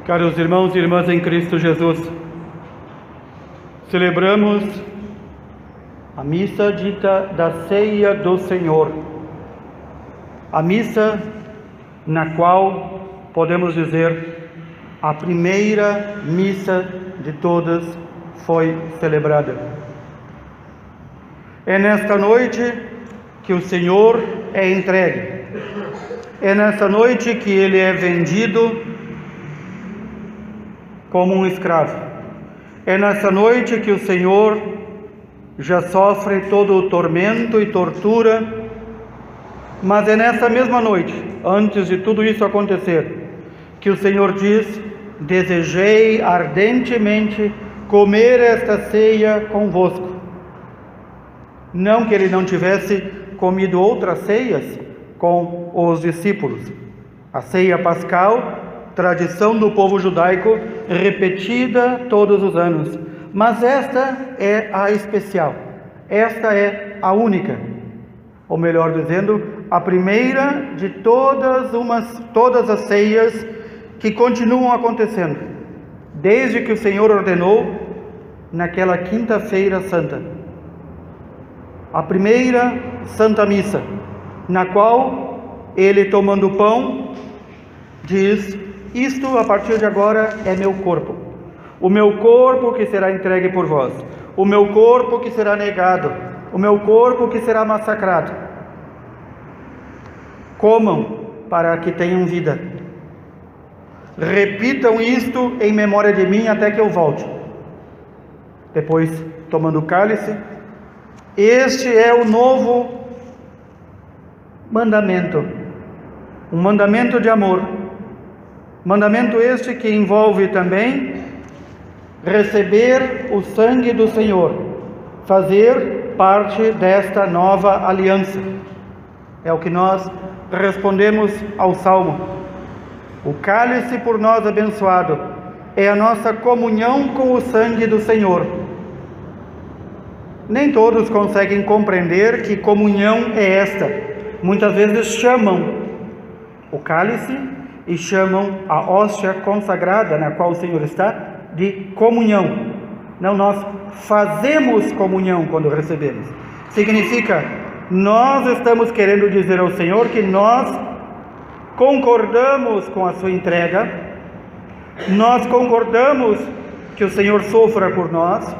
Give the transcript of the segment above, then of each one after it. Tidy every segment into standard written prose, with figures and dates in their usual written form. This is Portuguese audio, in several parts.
Caros irmãos e irmãs em Cristo Jesus, celebramos a missa dita da Ceia do Senhor, a missa na qual podemos dizer a primeira missa de todas foi celebrada. É nesta noite que o Senhor é entregue, é nessa noite que Ele é vendido como um escravo. É nessa noite que o Senhor já sofre todo o tormento e tortura, mas é nessa mesma noite, antes de tudo isso acontecer, que o Senhor diz: desejei ardentemente comer esta ceia convosco. Não que Ele não tivesse comido outras ceias com os discípulos. A ceia pascal, tradição do povo judaico, repetida todos os anos, mas esta é a especial, esta é a única, ou melhor dizendo, a primeira de todas as ceias que continuam acontecendo, desde que o Senhor ordenou naquela quinta-feira santa, a primeira Santa Missa, na qual Ele, tomando o pão, diz: isto a partir de agora é meu corpo, o meu corpo que será entregue por vós, o meu corpo que será negado, o meu corpo que será massacrado. Comam para que tenham vida. Repitam isto em memória de mim até que eu volte. Depois, tomando o cálice, este é o novo mandamento, um mandamento de amor. Mandamento este que envolve também receber o sangue do Senhor, fazer parte desta nova aliança. É o que nós respondemos ao Salmo. O cálice por nós abençoado é a nossa comunhão com o sangue do Senhor. Nem todos conseguem compreender que comunhão é esta. Muitas vezes chamam o cálice e chamam a hóstia consagrada na qual o Senhor está de comunhão. Não, nós fazemos comunhão quando recebemos. Significa, nós estamos querendo dizer ao Senhor que nós concordamos com a sua entrega, nós concordamos que o Senhor sofra por nós,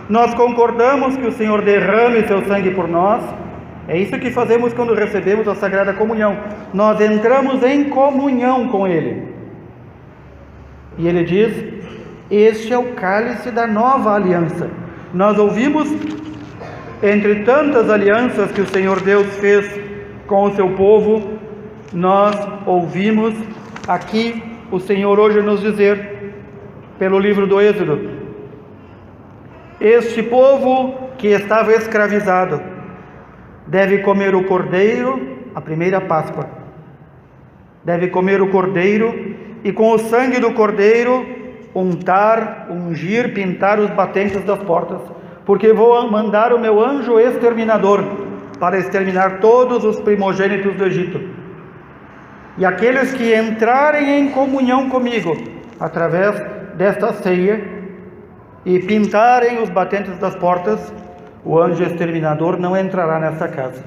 nós concordamos que o Senhor derrame seu sangue por nós. É isso que fazemos quando recebemos a Sagrada Comunhão. Nós entramos em comunhão com Ele. E Ele diz: este é o cálice da nova aliança. Nós ouvimos, entre tantas alianças que o Senhor Deus fez com o seu povo, nós ouvimos aqui o Senhor hoje nos dizer, pelo livro do Êxodo: este povo que estava escravizado deve comer o cordeiro, a primeira Páscoa. Deve comer o cordeiro e com o sangue do cordeiro ungir, pintar os batentes das portas, porque vou mandar o meu anjo exterminador para exterminar todos os primogênitos do Egito. E aqueles que entrarem em comunhão comigo através desta ceia e pintarem os batentes das portas, o anjo exterminador não entrará nessa casa.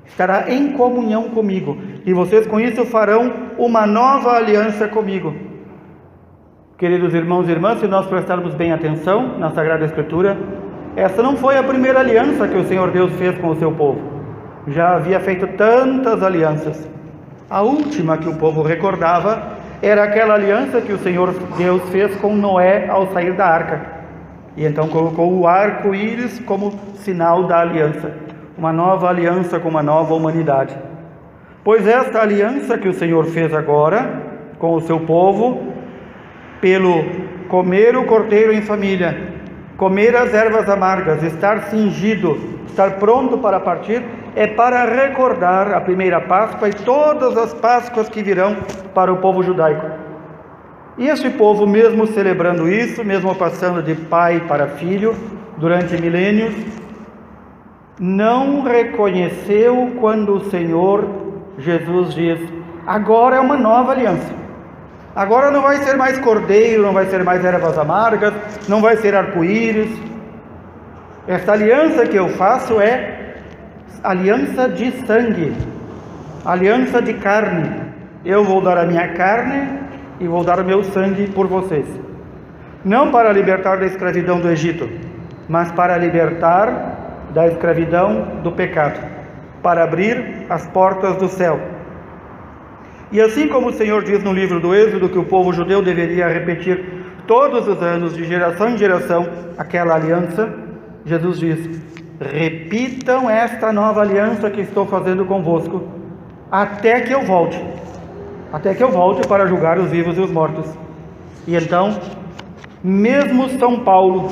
Estará em comunhão comigo. E vocês com isso farão uma nova aliança comigo. Queridos irmãos e irmãs, se nós prestarmos bem atenção na Sagrada Escritura, essa não foi a primeira aliança que o Senhor Deus fez com o seu povo. Já havia feito tantas alianças. A última que o povo recordava era aquela aliança que o Senhor Deus fez com Noé ao sair da arca. E então colocou o arco-íris como sinal da aliança, uma nova aliança com uma nova humanidade. Pois esta aliança que o Senhor fez agora com o seu povo, pelo comer o cordeiro em família, comer as ervas amargas, estar cingido, estar pronto para partir, é para recordar a primeira Páscoa e todas as Páscoas que virão para o povo judaico. E este povo, mesmo celebrando isso, mesmo passando de pai para filho durante milênios, não reconheceu quando o Senhor Jesus diz: agora é uma nova aliança. Agora não vai ser mais cordeiro, não vai ser mais ervas amargas, não vai ser arco-íris. Esta aliança que eu faço é aliança de sangue, aliança de carne. Eu vou dar a minha carne e vou dar o meu sangue por vocês. Não para libertar da escravidão do Egito, mas para libertar da escravidão do pecado, para abrir as portas do céu. E assim como o Senhor diz no livro do Êxodo que o povo judeu deveria repetir todos os anos, de geração em geração, aquela aliança, Jesus diz: repitam esta nova aliança que estou fazendo convosco, até que eu volte para julgar os vivos e os mortos. E então, mesmo São Paulo,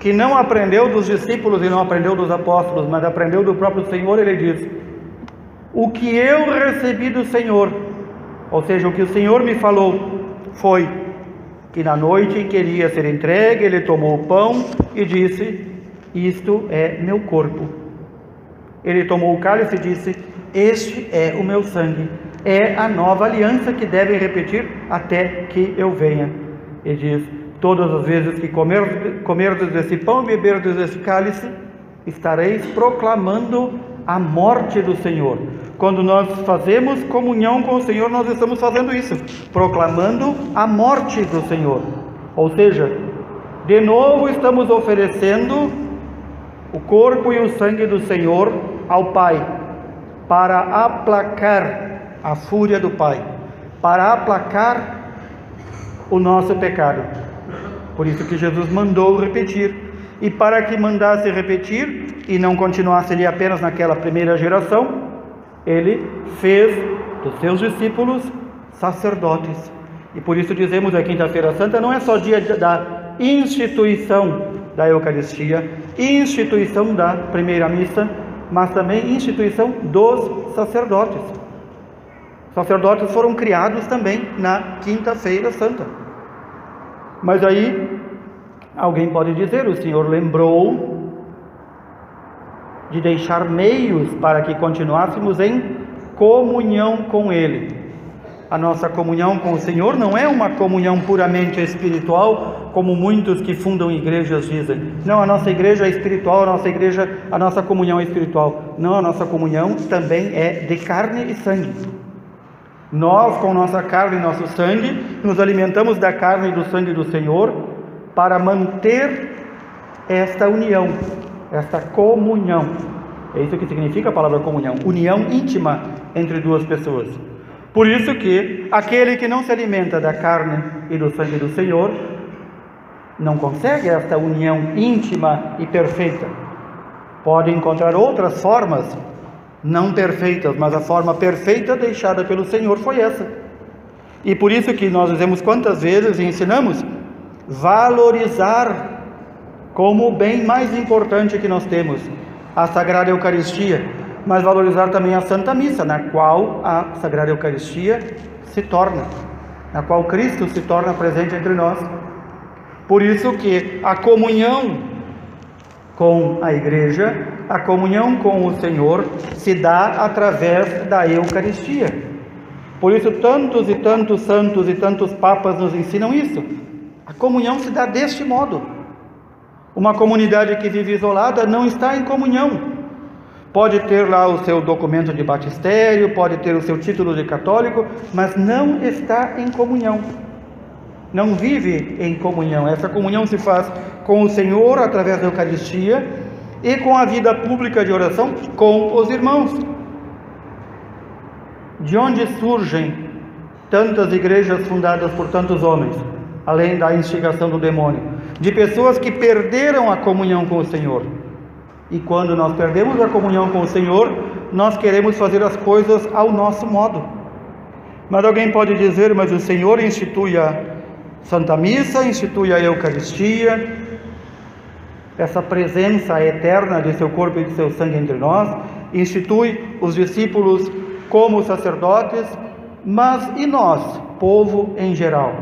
que não aprendeu dos discípulos e não aprendeu dos apóstolos, mas aprendeu do próprio Senhor, ele diz: o que eu recebi do Senhor, ou seja, o que o Senhor me falou, foi que na noite em que ele ia ser entregue, ele tomou o pão e disse: isto é meu corpo. Ele tomou o cálice e disse: este é o meu sangue. É a nova aliança que devem repetir até que eu venha. Ele diz: todas as vezes que comerdes desse pão e beberdes desse cálice, estareis proclamando a morte do Senhor. Quando nós fazemos comunhão com o Senhor, nós estamos fazendo isso, proclamando a morte do Senhor. Ou seja, de novo estamos oferecendo o corpo e o sangue do Senhor ao Pai, para aplacar a fúria do Pai, para aplacar o nosso pecado. Por isso que Jesus mandou repetir. E para que mandasse repetir e não continuasse ali apenas naquela primeira geração, ele fez dos seus discípulos sacerdotes. E por isso dizemos a Quinta-feira Santa não é só dia da instituição da Eucaristia, instituição da primeira missa, mas também instituição dos sacerdotes. Os sacerdotes foram criados também na Quinta-feira Santa. Mas aí alguém pode dizer: o Senhor lembrou de deixar meios para que continuássemos em comunhão com Ele. A nossa comunhão com o Senhor não é uma comunhão puramente espiritual, como muitos que fundam igrejas dizem. Não, a nossa igreja é espiritual, a nossa comunhão é espiritual. Não, a nossa comunhão também é de carne e sangue. Nós, com nossa carne e nosso sangue, nos alimentamos da carne e do sangue do Senhor para manter esta união, esta comunhão. É isso que significa a palavra comunhão, união íntima entre duas pessoas. Por isso que aquele que não se alimenta da carne e do sangue do Senhor não consegue esta união íntima e perfeita. Pode encontrar outras formas não perfeitas, mas a forma perfeita deixada pelo Senhor foi essa. E por isso que nós dizemos quantas vezes e ensinamos valorizar como o bem mais importante que nós temos a Sagrada Eucaristia, mas valorizar também a Santa Missa, na qual a Sagrada Eucaristia se torna, na qual Cristo se torna presente entre nós. Por isso que a comunhão com a Igreja, a comunhão com o Senhor se dá através da Eucaristia. Por isso tantos e tantos santos e tantos papas nos ensinam isso. A comunhão se dá deste modo. Uma comunidade que vive isolada não está em comunhão. Pode ter lá o seu documento de batistério, pode ter o seu título de católico, mas não está em comunhão. Não vive em comunhão. Essa comunhão se faz com o Senhor através da Eucaristia e com a vida pública de oração com os irmãos. De onde surgem tantas igrejas fundadas por tantos homens, além da instigação do demônio? De pessoas que perderam a comunhão com o Senhor. E quando nós perdemos a comunhão com o Senhor, nós queremos fazer as coisas ao nosso modo. Mas alguém pode dizer: mas o Senhor institui a Santa Missa, institui a Eucaristia, essa presença eterna de seu corpo e de seu sangue entre nós, institui os discípulos como sacerdotes, mas e nós, povo em geral?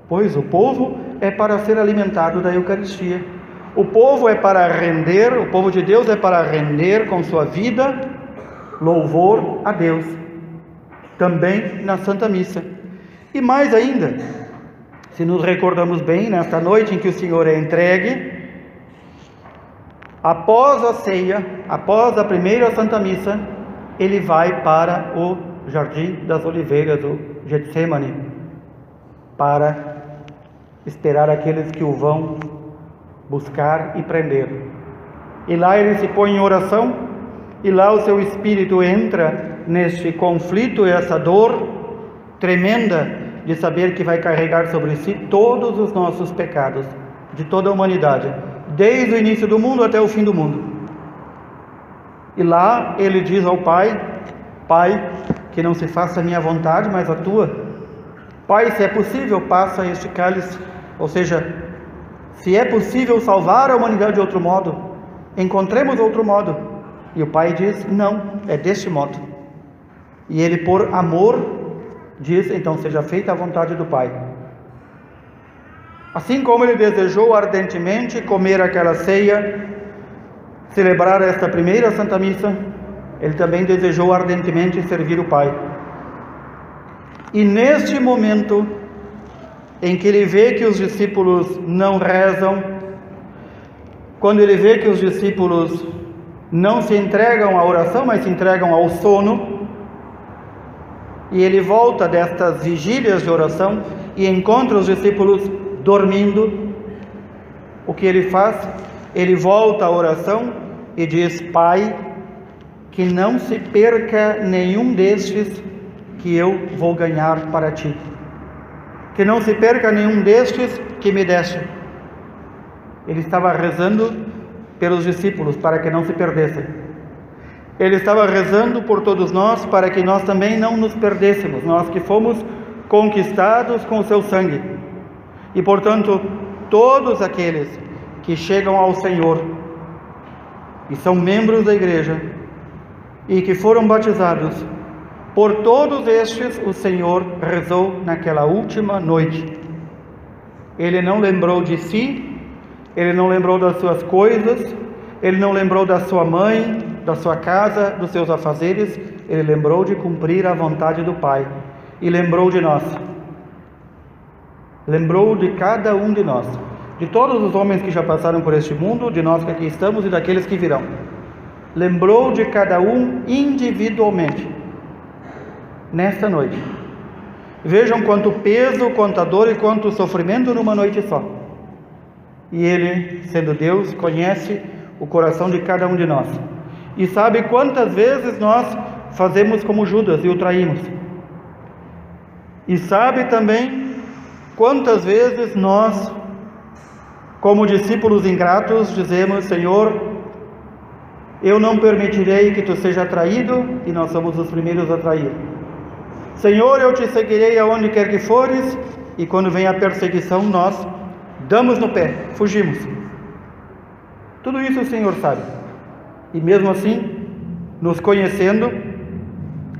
Pois o povo é para ser alimentado da Eucaristia. O povo é para render, o povo de Deus é para render com sua vida louvor a Deus, também na Santa Missa. E mais ainda, se nos recordamos bem, nesta noite em que o Senhor é entregue, após a ceia, após a primeira Santa Missa, ele vai para o Jardim das Oliveiras, o Getsemane, para esperar aqueles que o vão buscar e prender. E lá ele se põe em oração, e lá o seu espírito entra neste conflito, essa dor tremenda de saber que vai carregar sobre si todos os nossos pecados, de toda a humanidade, desde o início do mundo até o fim do mundo. E lá ele diz ao Pai: Pai, que não se faça a minha vontade, mas a tua. Pai, se é possível, passa este cálice. Ou seja, se é possível salvar a humanidade de outro modo, encontremos outro modo. E o Pai diz: não, é deste modo. E ele, por amor, diz: então seja feita a vontade do Pai. Assim como ele desejou ardentemente comer aquela ceia, celebrar esta primeira Santa Missa, ele também desejou ardentemente servir o Pai. E neste momento em que ele vê que os discípulos não rezam, quando ele vê que os discípulos não se entregam à oração, mas se entregam ao sono, e ele volta destas vigílias de oração e encontra os discípulos dormindo, o que ele faz? Ele volta à oração e diz: Pai, que não se perca nenhum destes que eu vou ganhar para ti, que não se perca nenhum destes que me deste. Ele estava rezando pelos discípulos para que não se perdessem. Ele estava rezando por todos nós para que nós também não nos perdêssemos, nós que fomos conquistados com o seu sangue. E portanto, todos aqueles que chegam ao Senhor e são membros da igreja e que foram batizados, por todos estes o Senhor rezou naquela última noite. Ele não lembrou de si, ele não lembrou das suas coisas, ele não lembrou da sua mãe, da sua casa, dos seus afazeres, ele lembrou de cumprir a vontade do Pai e lembrou de nós. Lembrou de cada um de nós, de todos os homens que já passaram por este mundo, de nós que aqui estamos e daqueles que virão. Lembrou de cada um individualmente, nesta noite. Vejam quanto peso, quanta dor e quanto sofrimento numa noite só. E Ele, sendo Deus, conhece o coração de cada um de nós. E sabe quantas vezes nós fazemos como Judas e o traímos. E sabe também quantas vezes nós, como discípulos ingratos, dizemos: Senhor, eu não permitirei que Tu seja traído, e nós somos os primeiros a trair. Senhor, eu Te seguirei aonde quer que fores, e quando vem a perseguição, nós damos no pé, fugimos. Tudo isso o Senhor sabe. E mesmo assim, nos conhecendo,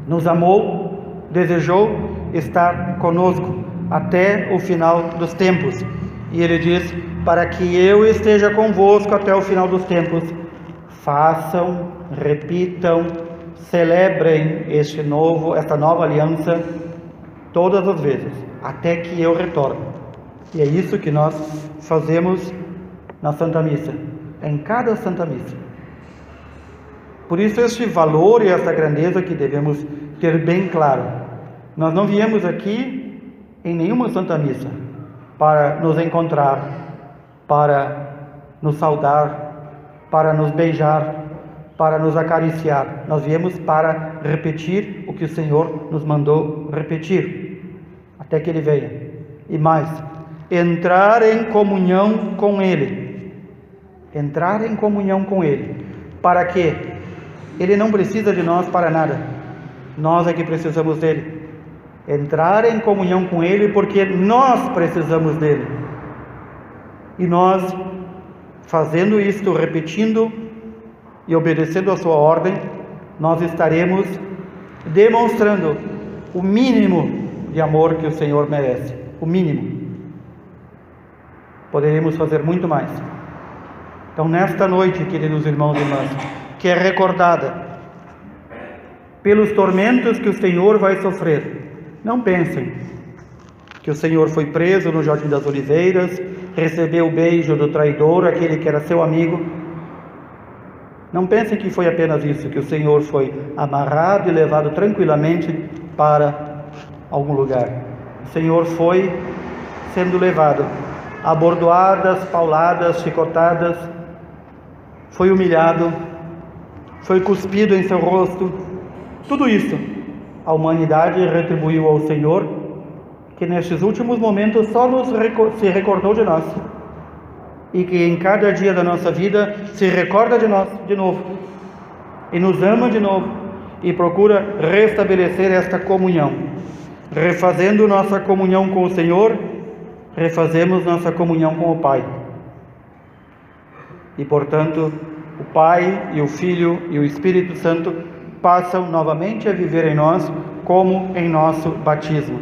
nos amou, desejou estar conosco até o final dos tempos. E Ele diz: para que eu esteja convosco até o final dos tempos, façam, repitam, celebrem esta nova aliança todas as vezes, até que eu retorne. E é isso que nós fazemos na Santa Missa, em cada Santa Missa. Por isso este valor e essa grandeza que devemos ter bem claro. Nós não viemos aqui em nenhuma Santa Missa para nos encontrar, para nos saudar, para nos beijar, para nos acariciar. Nós viemos para repetir o que o Senhor nos mandou repetir, até que Ele venha. E mais, entrar em comunhão com Ele. Entrar em comunhão com Ele. Para quê? Ele não precisa de nós para nada. Nós é que precisamos dele. Entrar em comunhão com Ele porque nós precisamos dele. E nós, fazendo isto, repetindo e obedecendo a sua ordem, nós estaremos demonstrando o mínimo de amor que o Senhor merece. O mínimo. Poderemos fazer muito mais. Então, nesta noite, queridos irmãos e irmãs, que é recordada pelos tormentos que o Senhor vai sofrer, não pensem: que o Senhor foi preso no Jardim das Oliveiras, recebeu o beijo do traidor, aquele que era seu amigo. Não pensem que foi apenas isso, que o Senhor foi amarrado e levado tranquilamente para algum lugar. O Senhor foi sendo levado a bordoadas, pauladas, chicotadas, foi humilhado, foi cuspido em seu rosto. Tudo isso a humanidade retribuiu ao Senhor, que nestes últimos momentos só se recordou de nós, e que em cada dia da nossa vida se recorda de nós de novo, e nos ama de novo, e procura restabelecer esta comunhão. Refazendo nossa comunhão com o Senhor, refazemos nossa comunhão com o Pai. E portanto, o Pai e o Filho e o Espírito Santo passam novamente a viver em nós como em nosso batismo.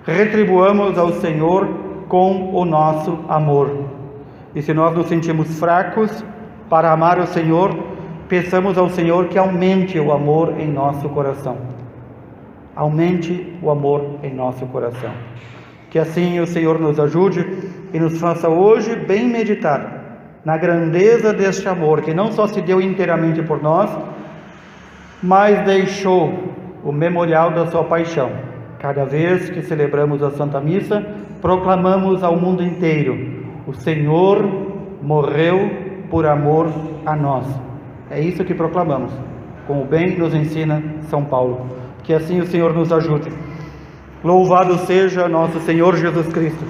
Retribuamos ao Senhor com o nosso amor. E se nós nos sentimos fracos para amar o Senhor, peçamos ao Senhor que aumente o amor em nosso coração. Aumente o amor em nosso coração. Que assim o Senhor nos ajude e nos faça hoje bem meditar na grandeza deste amor, que não só se deu inteiramente por nós, mas deixou o memorial da sua paixão. Cada vez que celebramos a Santa Missa, proclamamos ao mundo inteiro: o Senhor morreu por amor a nós. É isso que proclamamos, como bem nos ensina São Paulo. Que assim o Senhor nos ajude. Louvado seja nosso Senhor Jesus Cristo.